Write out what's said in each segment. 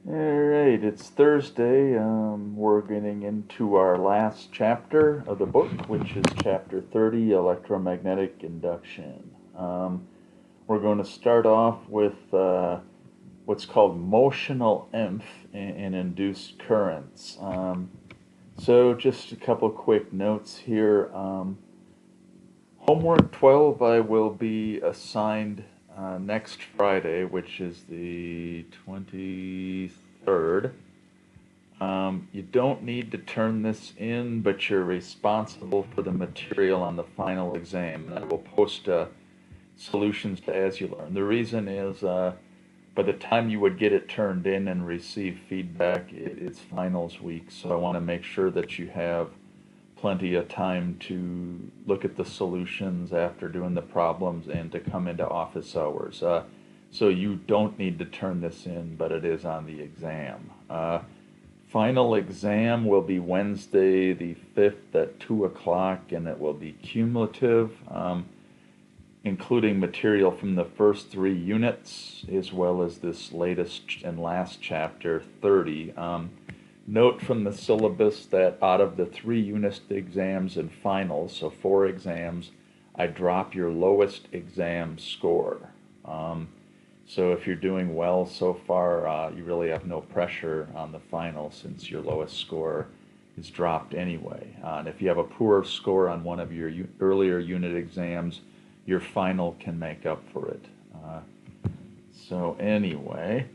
All right, it's Thursday. We're getting into our last chapter of the book, which is chapter 30, Electromagnetic Induction. We're going to start off with what's called motional EMF and induced currents. So, just a couple quick notes here. Homework 12 I will be assigned next Friday, which is the 23rd. You don't need to turn this in, but you're responsible for the material on the final exam. And I will post solutions to as you learn. The reason is by the time you would get it turned in and receive feedback, it's finals week, so I want to make sure that you have plenty of time to look at the solutions after doing the problems and to come into office hours. So you don't need to turn this in, but it is on the exam. Final exam will be Wednesday the 5th at 2 o'clock, and it will be cumulative, including material from the first 3 units, as well as this latest and last chapter, 30. Note from the syllabus that out of the 3 unit exams and finals, so 4 exams, I drop your lowest exam score. So if you're doing well so far, you really have no pressure on the final since your lowest score is dropped anyway. And if you have a poor score on one of your earlier unit exams, your final can make up for it. So anyway,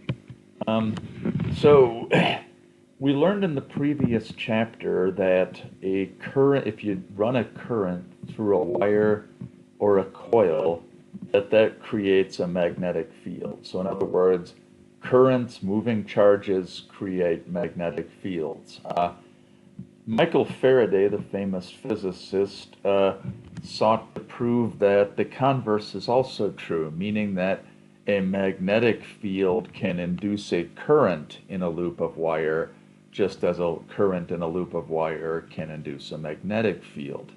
so we learned in the previous chapter that a current, if you run a current through a wire or a coil, that creates a magnetic field. So in other words, currents, moving charges create magnetic fields. Michael Faraday, the famous physicist, sought to prove that the converse is also true, meaning that a magnetic field can induce a current in a loop of wire, just as a current in a loop of wire can induce a magnetic field.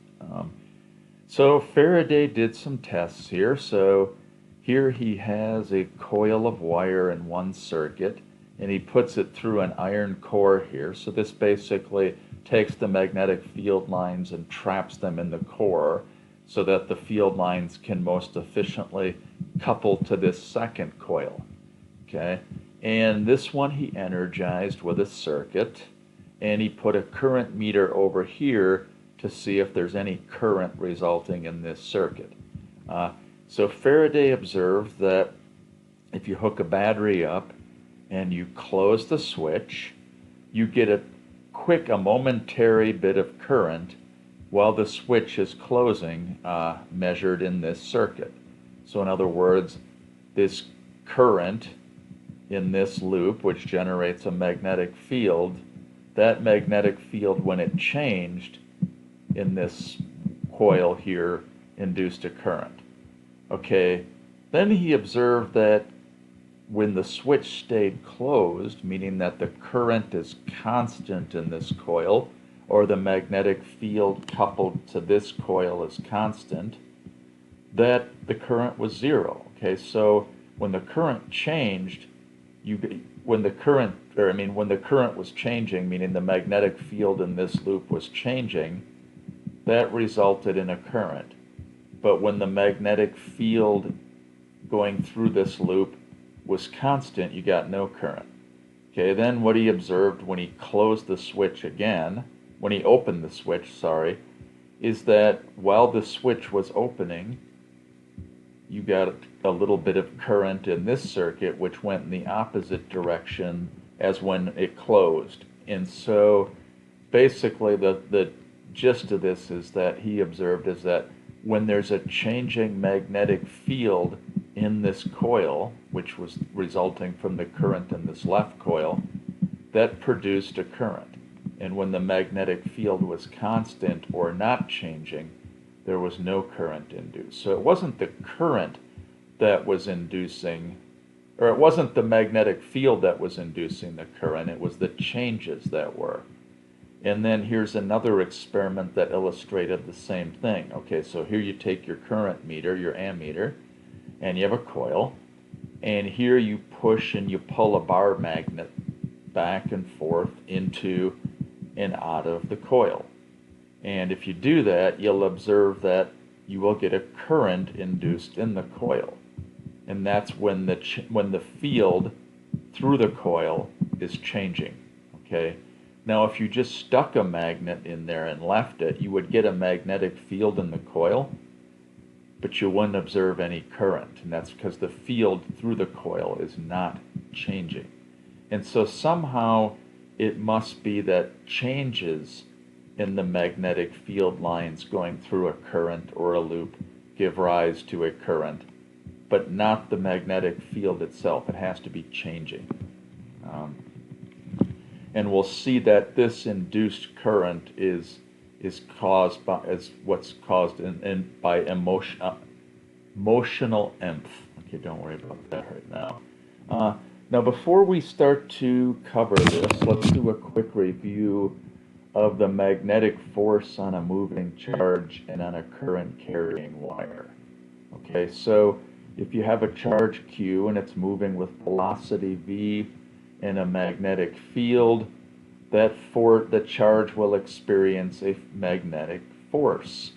So Faraday did some tests here. So here he has a coil of wire in one circuit, and he puts it through an iron core here. So this basically takes the magnetic field lines and traps them in the core so that the field lines can most efficiently couple to this second coil. Okay, and this one he energized with a circuit, and he put a current meter over here to see if there's any current resulting in this circuit. So Faraday observed that if you hook a battery up and you close the switch, you get a momentary bit of current while the switch is closing, measured in this circuit. So in other words, this current in this loop, which generates a magnetic field, that magnetic field, when it changed in this coil here, induced a current. Okay, then he observed that when the switch stayed closed, meaning that the current is constant in this coil, or the magnetic field coupled to this coil is constant, that the current was zero. Okay, so when the current changed, when the current was changing, meaning the magnetic field in this loop was changing, that resulted in a current. But when the magnetic field going through this loop was constant, you got no current. Okay, then what he observed when he closed the switch again, when he opened the switch, sorry, is that while the switch was opening, you got a little bit of current in this circuit, which went in the opposite direction as when it closed. And so basically the gist of this is that he observed is that when there's a changing magnetic field in this coil, which was resulting from the current in this left coil, that produced a current. And when the magnetic field was constant or not changing, there was no current induced. So it wasn't the current that was inducing, or it wasn't the magnetic field that was inducing the current, it was the changes that were. And then here's another experiment that illustrated the same thing. Okay, so here you take your current meter, your ammeter, and you have a coil, and here you push and you pull a bar magnet back and forth into and out of the coil. And if you do that, you'll observe that you will get a current induced in the coil. And that's when the field through the coil is changing. Okay. Now, if you just stuck a magnet in there and left it, you would get a magnetic field in the coil, but you wouldn't observe any current. And that's because the field through the coil is not changing. And so somehow it must be that changes in the magnetic field lines going through a current or a loop give rise to a current, but not the magnetic field itself. It has to be changing. And we'll see that this induced current is caused by what's caused by motional EMF. Okay, don't worry about that right now. Now, before we start to cover this, let's do a quick review of the magnetic force on a moving charge and on a current carrying wire. Okay, so if you have a charge Q and it's moving with velocity V in a magnetic field, the charge will experience a magnetic force,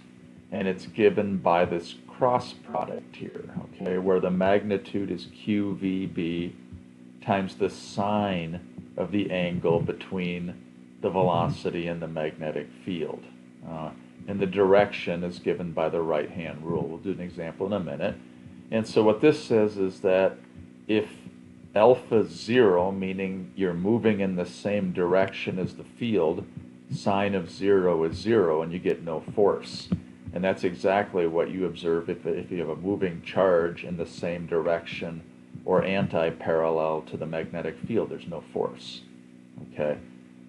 and it's given by this cross product here, okay, where the magnitude is QVB times the sine of the angle between the velocity and the magnetic field. And the direction is given by the right-hand rule. We'll do an example in a minute. And so what this says is that if alpha is 0, meaning you're moving in the same direction as the field, sine of 0 is 0, and you get no force. And that's exactly what you observe if you have a moving charge in the same direction or anti-parallel to the magnetic field. There's no force. Okay.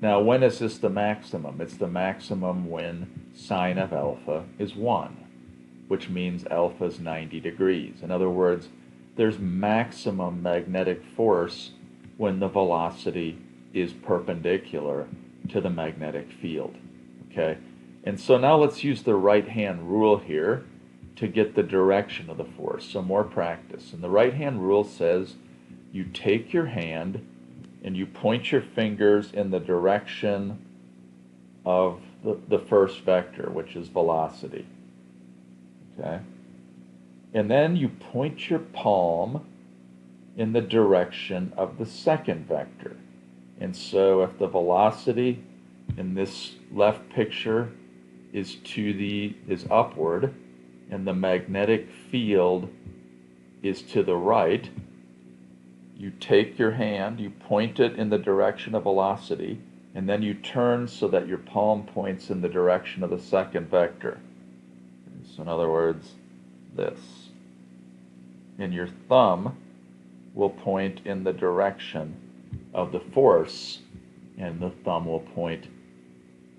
Now, when is this the maximum? It's the maximum when sine of alpha is 1, which means alpha is 90 degrees. In other words, there's maximum magnetic force when the velocity is perpendicular to the magnetic field. Okay? And so now let's use the right-hand rule here to get the direction of the force. So more practice. And the right-hand rule says you take your hand and you point your fingers in the direction of the first vector, which is velocity. Okay? And then you point your palm in the direction of the second vector. And so if the velocity in this left picture is upward and the magnetic field is to the right, you take your hand, you point it in the direction of velocity, and then you turn so that your palm points in the direction of the second vector. So in other words, this. And your thumb will point in the direction of the force, and the thumb will point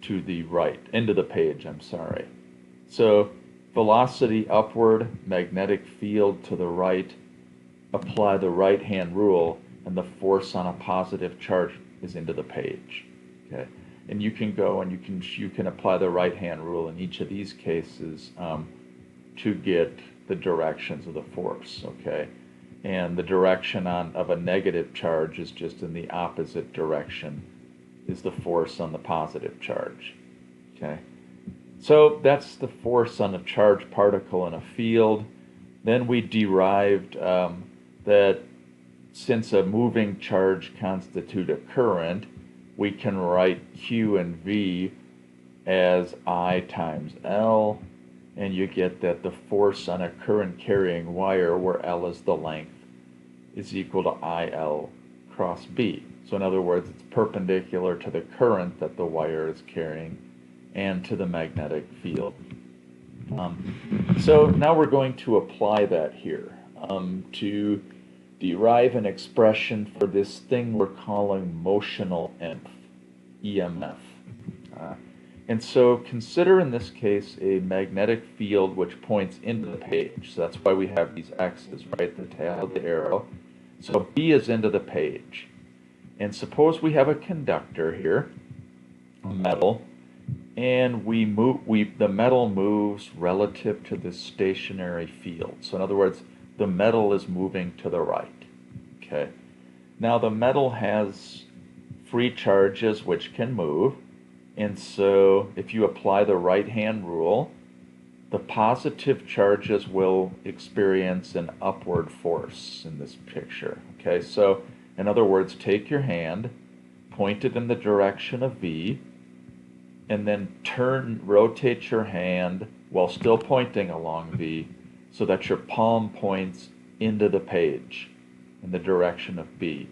to the right, into the page, I'm sorry. So velocity upward, magnetic field to the right, apply the right-hand rule, and the force on a positive charge is into the page. Okay, and you can go and you can apply the right-hand rule in each of these cases to get the directions of the force. Okay, and the direction of a negative charge is just in the opposite direction is the force on the positive charge. Okay, so that's the force on a charged particle in a field. Then we derived that since a moving charge constitute a current, we can write Q and V as I times L, and you get that the force on a current carrying wire, where L is the length, is equal to IL cross B. So in other words, it's perpendicular to the current that the wire is carrying and to the magnetic field. So now we're going to apply that here to derive an expression for this thing we're calling motional EMF. And so consider in this case a magnetic field which points into the page. So that's why we have these X's, right? The tail of the arrow. So B is into the page. And suppose we have a conductor here, a metal, and the metal moves relative to this stationary field. So in other words, the metal is moving to the right. Okay. Now the metal has free charges which can move. And so if you apply the right-hand rule, the positive charges will experience an upward force in this picture. Okay, so in other words, take your hand, point it in the direction of V, and then rotate your hand while still pointing along V so that your palm points into the page in the direction of B.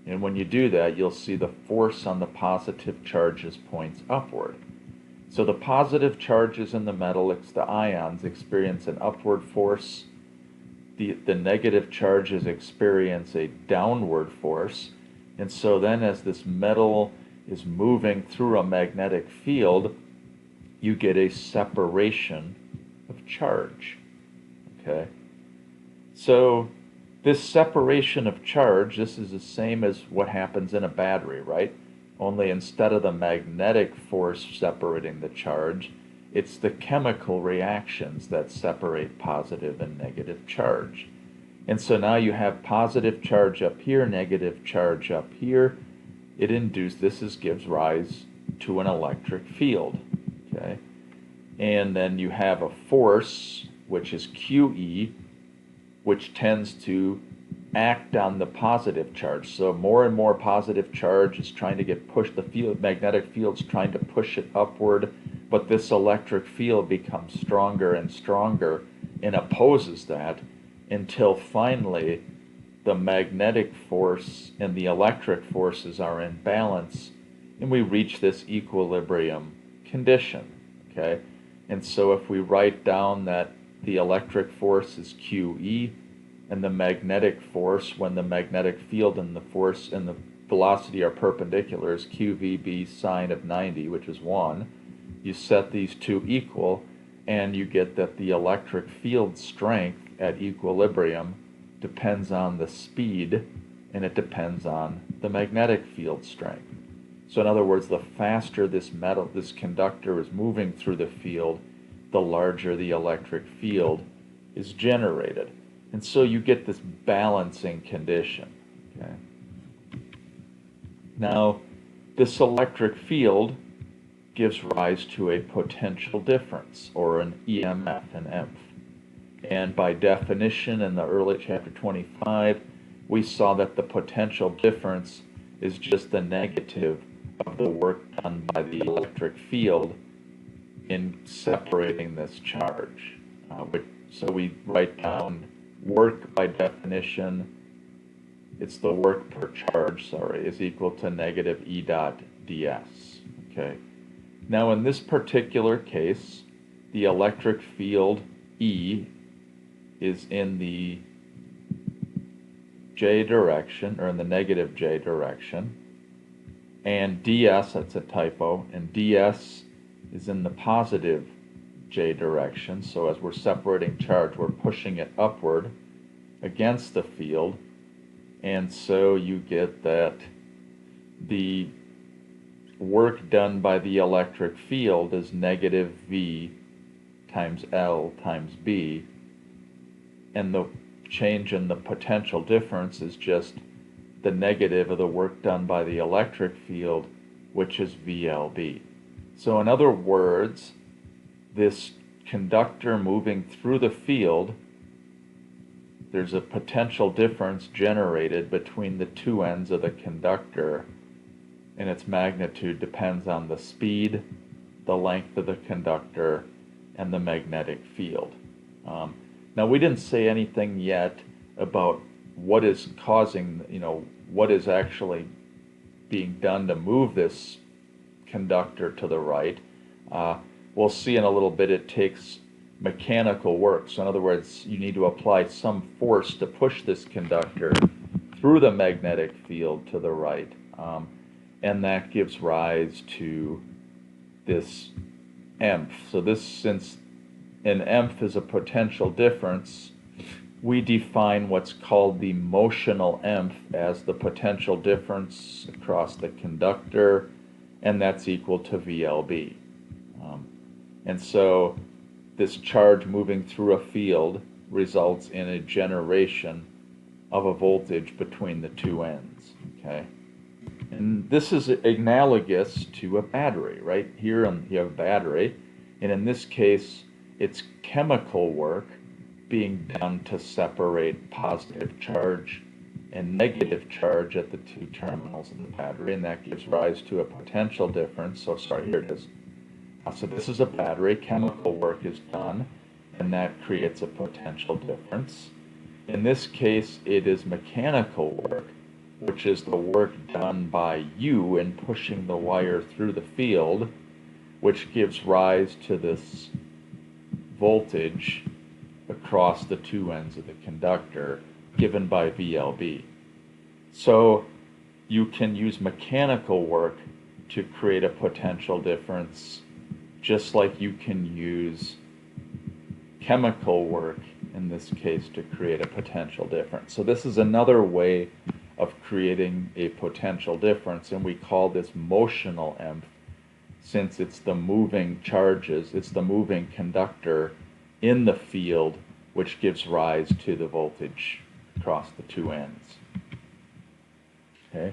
And when you do that, you'll see the force on the positive charges points upward. So the positive charges in the metal, it's the ions, experience an upward force. The negative charges experience a downward force. And so then as this metal is moving through a magnetic field, you get a separation of charge. Okay? So this separation of charge, this is the same as what happens in a battery, right? Only instead of the magnetic force separating the charge, it's the chemical reactions that separate positive and negative charge. And so now you have positive charge up here, negative charge up here. Gives rise to an electric field, okay? And then you have a force, which is QE, which tends to act on the positive charge. So more and more positive charge is trying to get pushed, magnetic field's trying to push it upward, but this electric field becomes stronger and stronger and opposes that until finally the magnetic force and the electric forces are in balance and we reach this equilibrium condition, okay? And so if we write down that the electric force is QE, and the magnetic force, when the magnetic field and the force and the velocity are perpendicular, is QVB sine of 90, which is 1. You set these two equal, and you get that the electric field strength at equilibrium depends on the speed, and it depends on the magnetic field strength. So in other words, the faster this conductor is moving through the field, the larger the electric field is generated. And so you get this balancing condition, okay? Now, this electric field gives rise to a potential difference, or an EMF, an EMF. And by definition, in the early chapter 25, we saw that the potential difference is just the negative of the work done by the electric field in separating this charge. So we write down work by definition, it's the work per charge, is equal to negative E dot ds, okay? Now in this particular case, the electric field E is in the J direction, or in the negative J direction, and ds, that's a typo, and ds is in the positive J direction. So as we're separating charge, we're pushing it upward against the field, and so you get that the work done by the electric field is negative V times L times B, and the change in the potential difference is just the negative of the work done by the electric field, which is VLB. So in other words, this conductor moving through the field, there's a potential difference generated between the two ends of the conductor, and its magnitude depends on the speed, the length of the conductor, and the magnetic field. Now, we didn't say anything yet about what is causing, what is actually being done to move this conductor to the right. We'll see in a little bit it takes mechanical work. So in other words, you need to apply some force to push this conductor through the magnetic field to the right. And that gives rise to this EMF. So since an EMF is a potential difference, we define what's called the motional EMF as the potential difference across the conductor, and that's equal to VLB. And so this charge moving through a field results in a generation of a voltage between the two ends, okay? And this is analogous to a battery, right? Here you have a battery, and in this case, it's chemical work being done to separate positive charge and negative charge at the two terminals in the battery, and that gives rise to a potential difference. So sorry, here it is. So this is a battery, chemical work is done, and that creates a potential difference. In this case, it is mechanical work, which is the work done by you in pushing the wire through the field, which gives rise to this voltage across the two ends of the conductor given by VLB. So you can use mechanical work to create a potential difference, just like you can use chemical work in this case to create a potential difference. So this is another way of creating a potential difference, and we call this motional EMF, since it's the moving charges, it's the moving conductor in the field which gives rise to the voltage across the two ends. Okay,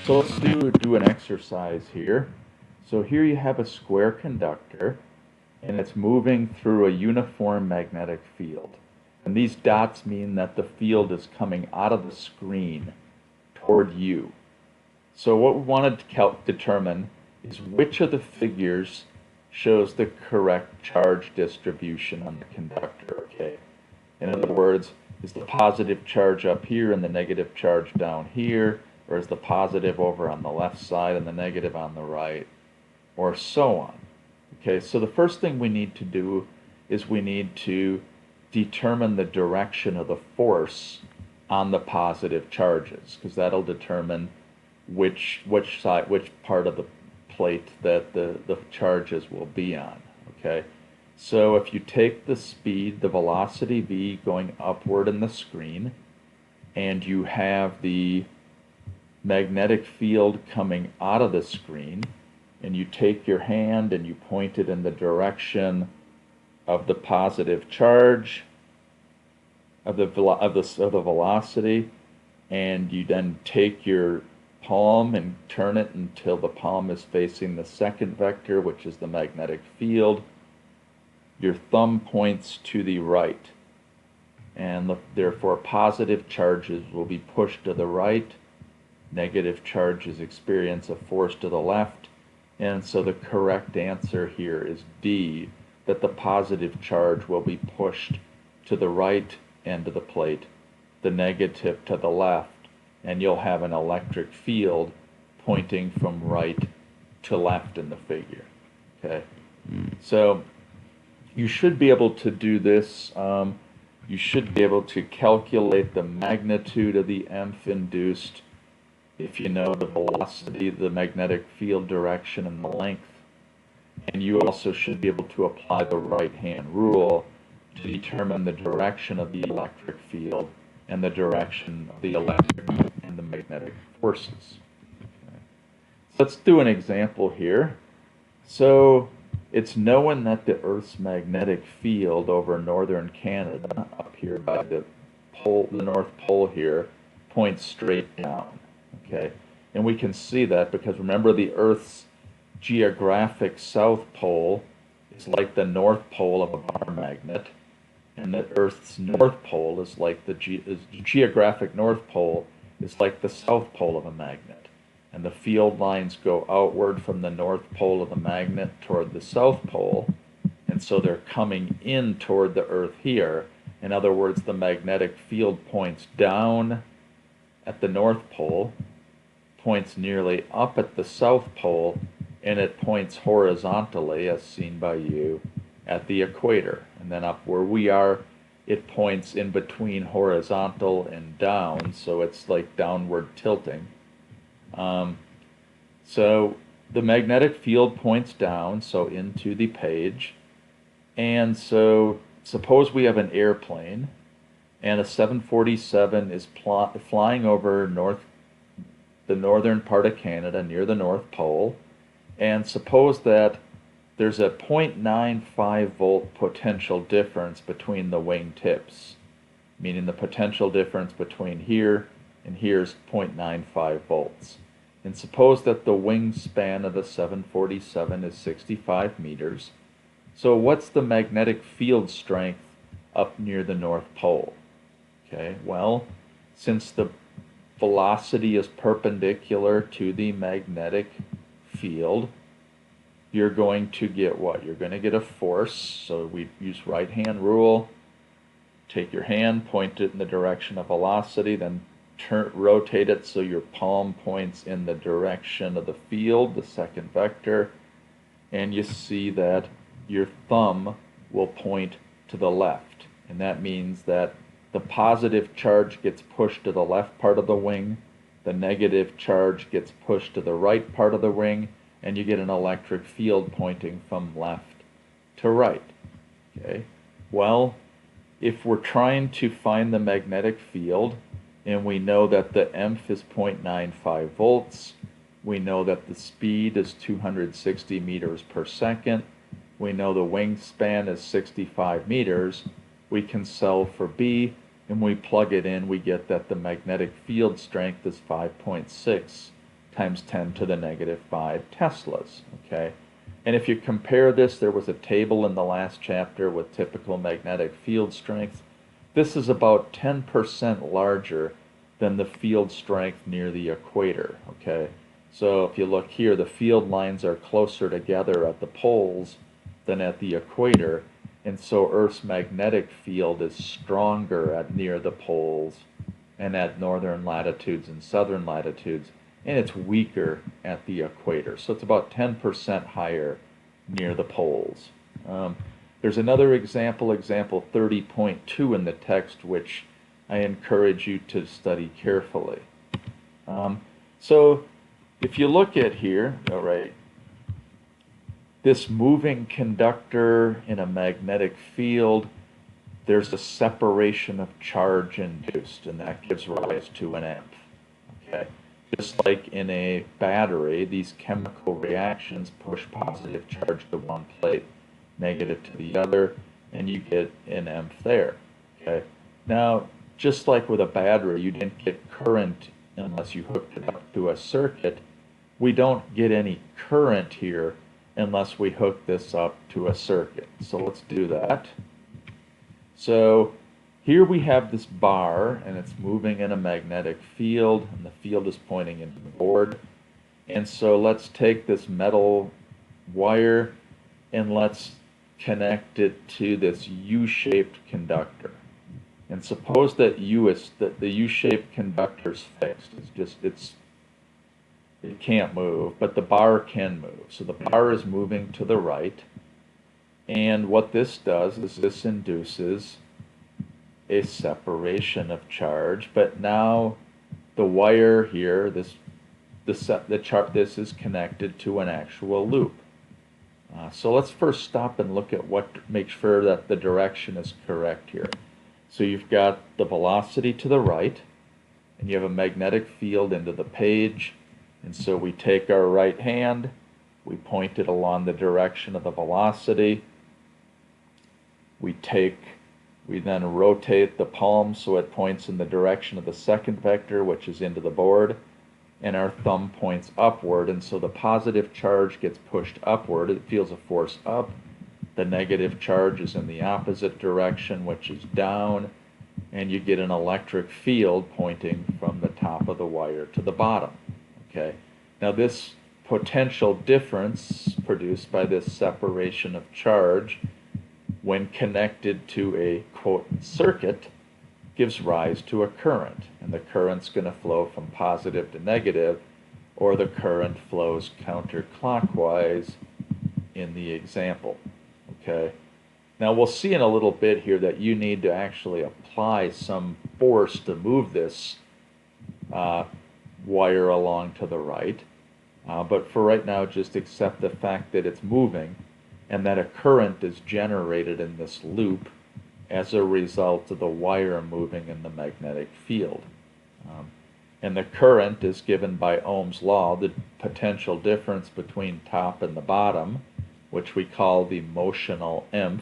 so let's do an exercise here. So here you have a square conductor, and it's moving through a uniform magnetic field. And these dots mean that the field is coming out of the screen toward you. So what we want to determine is which of the figures shows the correct charge distribution on the conductor, okay? In other words, is the positive charge up here and the negative charge down here, or is the positive over on the left side and the negative on the right, or so on? Okay, so the first thing we need to do is we need to determine the direction of the force on the positive charges, because that'll determine which part of the plate that the charges will be on, okay? So if you take the speed, the velocity v going upward in the screen, and you have the magnetic field coming out of the screen, and you take your hand and you point it in the direction of the positive charge of the velocity, and you then take your palm and turn it until the palm is facing the second vector, which is the magnetic field. Your thumb points to the right, and therefore positive charges will be pushed to the right, negative charges experience a force to the left, and so the correct answer here is D, that the positive charge will be pushed to the right end of the plate, the negative to the left, and you'll have an electric field pointing from right to left in the figure, okay? So you should be able to do this. You should be able to calculate the magnitude of the EMF induced if you know the velocity, the magnetic field direction, and the length. And you also should be able to apply the right-hand rule to determine the direction of the electric field and the direction of the electric and the magnetic forces. Okay. So let's do an example here. So it's known that the Earth's magnetic field over northern Canada, up here by the pole, the North Pole here, points straight down. Okay, and we can see that because remember the Earth's geographic south pole is like the north pole of a bar magnet, and the Earth's north pole is like the geographic north pole is like the south pole of a magnet, and the field lines go outward from the north pole of the magnet toward the south pole, and so they're coming in toward the Earth here. In other words, the magnetic field points down at the north pole, points nearly up at the south pole, and it points horizontally, as seen by you, at the equator. And then up where we are, it points in between horizontal and down, so it's like downward tilting. So the magnetic field points down, so into the page. And so suppose we have an airplane, and a 747 is flying over the northern part of Canada near the North Pole, and suppose that there's a 0.95 volt potential difference between the wing tips, meaning the potential difference between here and here is 0.95 volts. And suppose that the wingspan of the 747 is 65 meters. So what's the magnetic field strength up near the North Pole? Okay, well, since the velocity is perpendicular to the magnetic field, you're going to get what? You're going to get a force. So we use right-hand rule. Take your hand, point it in the direction of velocity, then rotate it so your palm points in the direction of the field, the second vector, and you see that your thumb will point to the left. And that means that the positive charge gets pushed to the left part of the wing, the negative charge gets pushed to the right part of the wing, and you get an electric field pointing from left to right. Okay? Well, if we're trying to find the magnetic field, and we know that the EMF is 0.95 volts, we know that the speed is 260 meters per second, we know the wingspan is 65 meters, we can solve for B, and we plug it in, we get that the magnetic field strength is 5.6 times 10 to the negative 5 Teslas, okay? And if you compare this, there was a table in the last chapter with typical magnetic field strength. This is about 10% larger than the field strength near the equator, okay? So if you look here, the field lines are closer together at the poles than at the equator, and so Earth's magnetic field is stronger at near the poles and at northern latitudes and southern latitudes, and it's weaker at the equator. So it's about 10% higher near the poles. There's another example, example 30.2 in the text, which I encourage you to study carefully. So if you look at here, all right, this moving conductor in a magnetic field, there's a separation of charge induced, and that gives rise to an amp. Okay. Just like in a battery, these chemical reactions push positive charge to one plate, negative to the other, and you get an EMF there. Okay. Now, just like with a battery, you didn't get current unless you hooked it up to a circuit. We don't get any current here unless we hook this up to a circuit. So let's do that. So here we have this bar, and it's moving in a magnetic field, and the field is pointing into the board. And so let's take this metal wire and let's connect it to this U-shaped conductor. And suppose that the U-shaped conductor is fixed. It can't move, but the bar can move. So the bar is moving to the right, and what this does is this induces a separation of charge, but now the wire here, this is connected to an actual loop. So let's first stop and look at make sure that the direction is correct here. So you've got the velocity to the right, and you have a magnetic field into the page, and so we take our right hand, we point it along the direction of the velocity, we then rotate the palm so it points in the direction of the second vector, which is into the board, and our thumb points upward, and so the positive charge gets pushed upward. It feels a force up. The negative charge is in the opposite direction, which is down, and you get an electric field pointing from the top of the wire to the bottom. Okay. Now this potential difference produced by this separation of charge, when connected to a quote circuit, gives rise to a current, and the current's going to flow from positive to negative, or the current flows counterclockwise in the example. Okay. Now we'll see in a little bit here that you need to actually apply some force to move this wire along to the right, but for right now just accept the fact that it's moving and that a current is generated in this loop as a result of the wire moving in the magnetic field. And the current is given by Ohm's law, the potential difference between top and the bottom, which we call the motional EMF,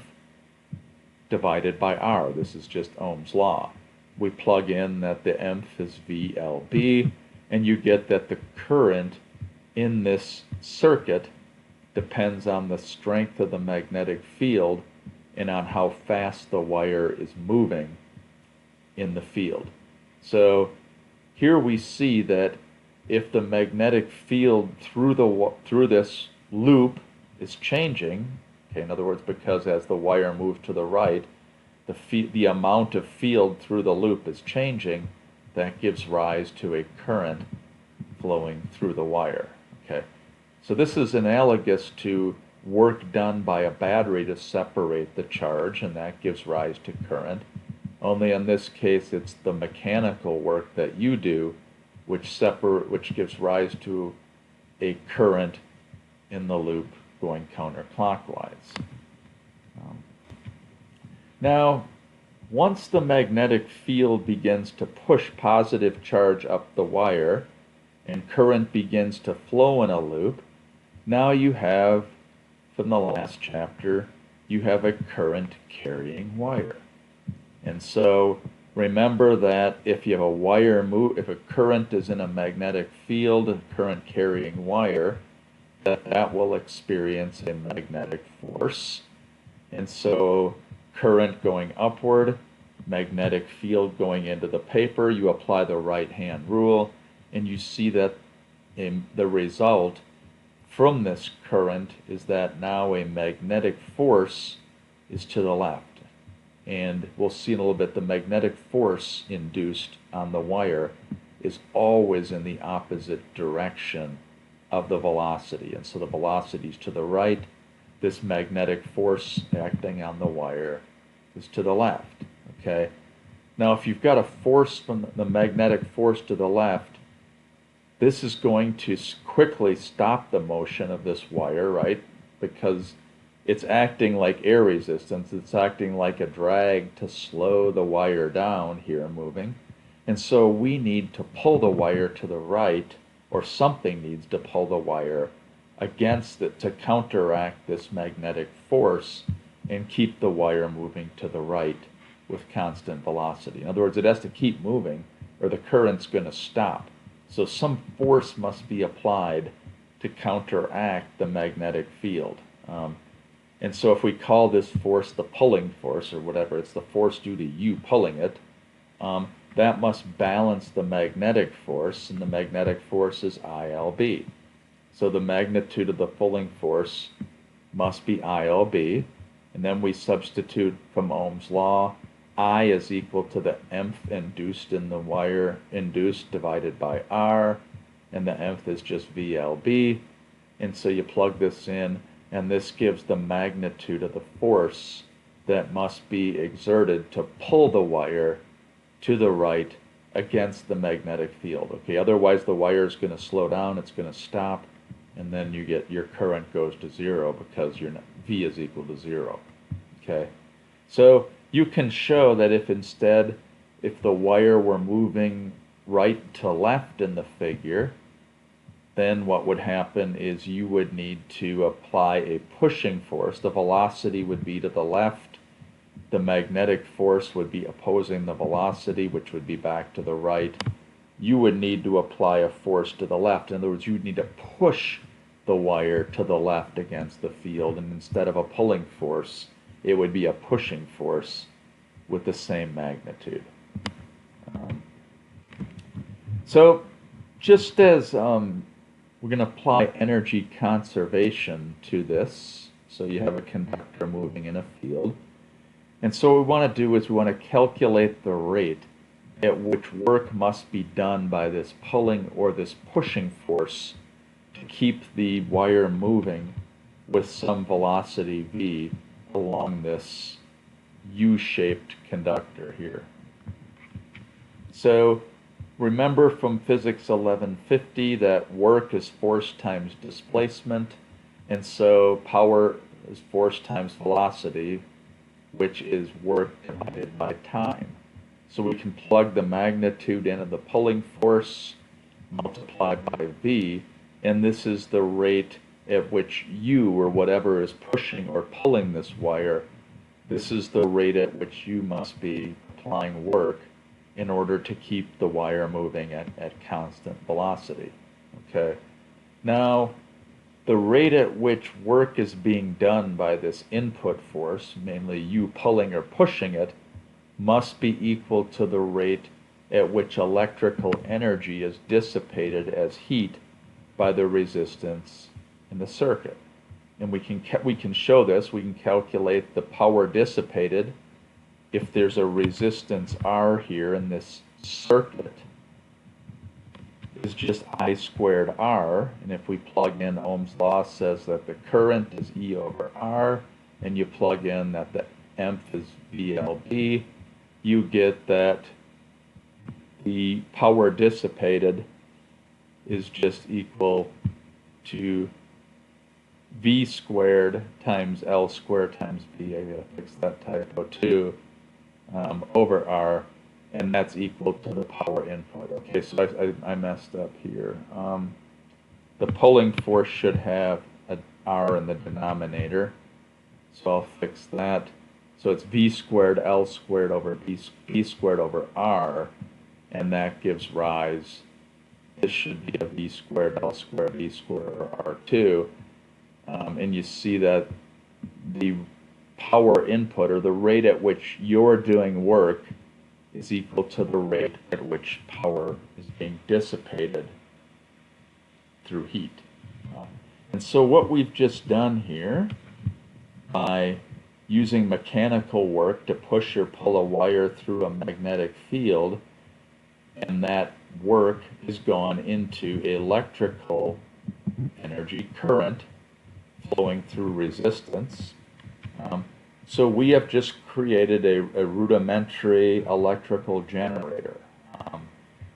divided by R. This is just Ohm's law. We plug in that the EMF is VLB, and you get that the current in this circuit depends on the strength of the magnetic field and on how fast the wire is moving in the field. So here we see that if the magnetic field through this loop is changing, okay, in other words, because as the wire moves to the right, the amount of field through the loop is changing, that gives rise to a current flowing through the wire. Okay, so this is analogous to work done by a battery to separate the charge, and that gives rise to current. Only in this case, it's the mechanical work that you do which gives rise to a current in the loop going counterclockwise. Now, once the magnetic field begins to push positive charge up the wire and current begins to flow in a loop, now you have, from the last chapter, you have a current carrying wire. And so remember that if you have if a current is in a magnetic field, a current carrying wire, that will experience a magnetic force. And so current going upward, magnetic field going into the paper, you apply the right-hand rule, and you see that the result from this current is that now a magnetic force is to the left. And we'll see in a little bit, the magnetic force induced on the wire is always in the opposite direction of the velocity. And so the velocity is to the right. This magnetic force acting on the wire is to the left. Okay. Now, if you've got a force from the magnetic force to the left, this is going to quickly stop the motion of this wire, right? Because it's acting like air resistance. It's acting like a drag to slow the wire down here moving. And so we need to pull the wire to the right, or something needs to pull the wire against it to counteract this magnetic force and keep the wire moving to the right with constant velocity. In other words, it has to keep moving or the current's going to stop. So some force must be applied to counteract the magnetic field. And so if we call this force the pulling force or whatever, it's the force due to you pulling it, that must balance the magnetic force, and the magnetic force is ILB. So the magnitude of the pulling force must be ILB, and then we substitute from Ohm's law, I is equal to the nth induced in the wire induced divided by R, and the nth is just VLB, and so you plug this in, and this gives the magnitude of the force that must be exerted to pull the wire to the right against the magnetic field. Okay, otherwise the wire is going to slow down, it's going to stop, and then you get your current goes to zero because your V is equal to zero. Okay, so you can show that if the wire were moving right to left in the figure, then what would happen is you would need to apply a pushing force. The velocity would be to the left. The magnetic force would be opposing the velocity, which would be back to the right. You would need to apply a force to the left. In other words, you would need to push the wire to the left against the field, and instead of a pulling force, it would be a pushing force with the same magnitude. So just as we're going to apply energy conservation to this, so you have a conductor moving in a field. And so what we want to do is we want to calculate the rate at which work must be done by this pulling or this pushing force to keep the wire moving with some velocity v along this U-shaped conductor here. So remember from physics 1150 that work is force times displacement, and so power is force times velocity, which is work divided by time. So we can plug the magnitude into the pulling force multiplied by V, and this is the rate at which you, or whatever is pushing or pulling this wire, this is the rate at which you must be applying work in order to keep the wire moving at constant velocity. Okay. Now, the rate at which work is being done by this input force, mainly you pulling or pushing it, must be equal to the rate at which electrical energy is dissipated as heat by the resistance in the circuit. And we can show this. We can calculate the power dissipated if there's a resistance R here in this circuit is just I squared R, and if we plug in Ohm's law says that the current is E over R, and you plug in that the EMF is VLB, you get that the power dissipated is just equal to V squared times L squared times B. I gotta fix that typo too, over R, and that's equal to the power input. Okay, so I messed up here. The pulling force should have an R in the denominator, so I'll fix that. So it's V squared L squared over B squared over R, and that gives rise, this should be a V squared L squared B squared over R2. And you see that the power input, or the rate at which you're doing work, is equal to the rate at which power is being dissipated through heat. And so what we've just done here, by using mechanical work to push or pull a wire through a magnetic field, and that work is gone into electrical energy, current, flowing through resistance. So we have just created a rudimentary electrical generator.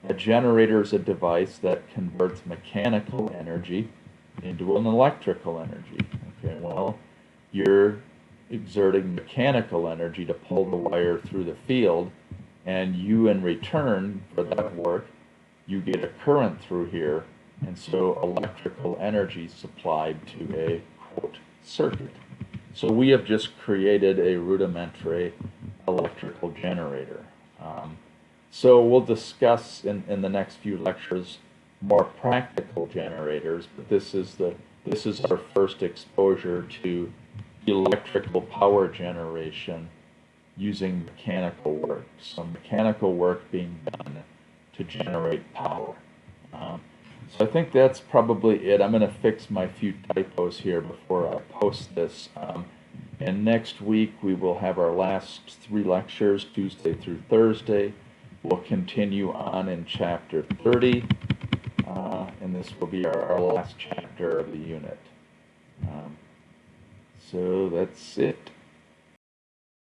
A generator is a device that converts mechanical energy into an electrical energy. Okay, well, you're exerting mechanical energy to pull the wire through the field, and you, in return for that work, you get a current through here, and so electrical energy supplied to a, quote, circuit. So we have just created a rudimentary electrical generator. So we'll discuss in the next few lectures more practical generators, but this is our first exposure to electrical power generation using mechanical work. So mechanical work being done to generate power. So I think that's probably it. I'm going to fix my few typos here before I post this. And next week we will have our last 3 lectures, Tuesday through Thursday. We'll continue on in chapter 30, and this will be our last chapter of the unit. So that's it.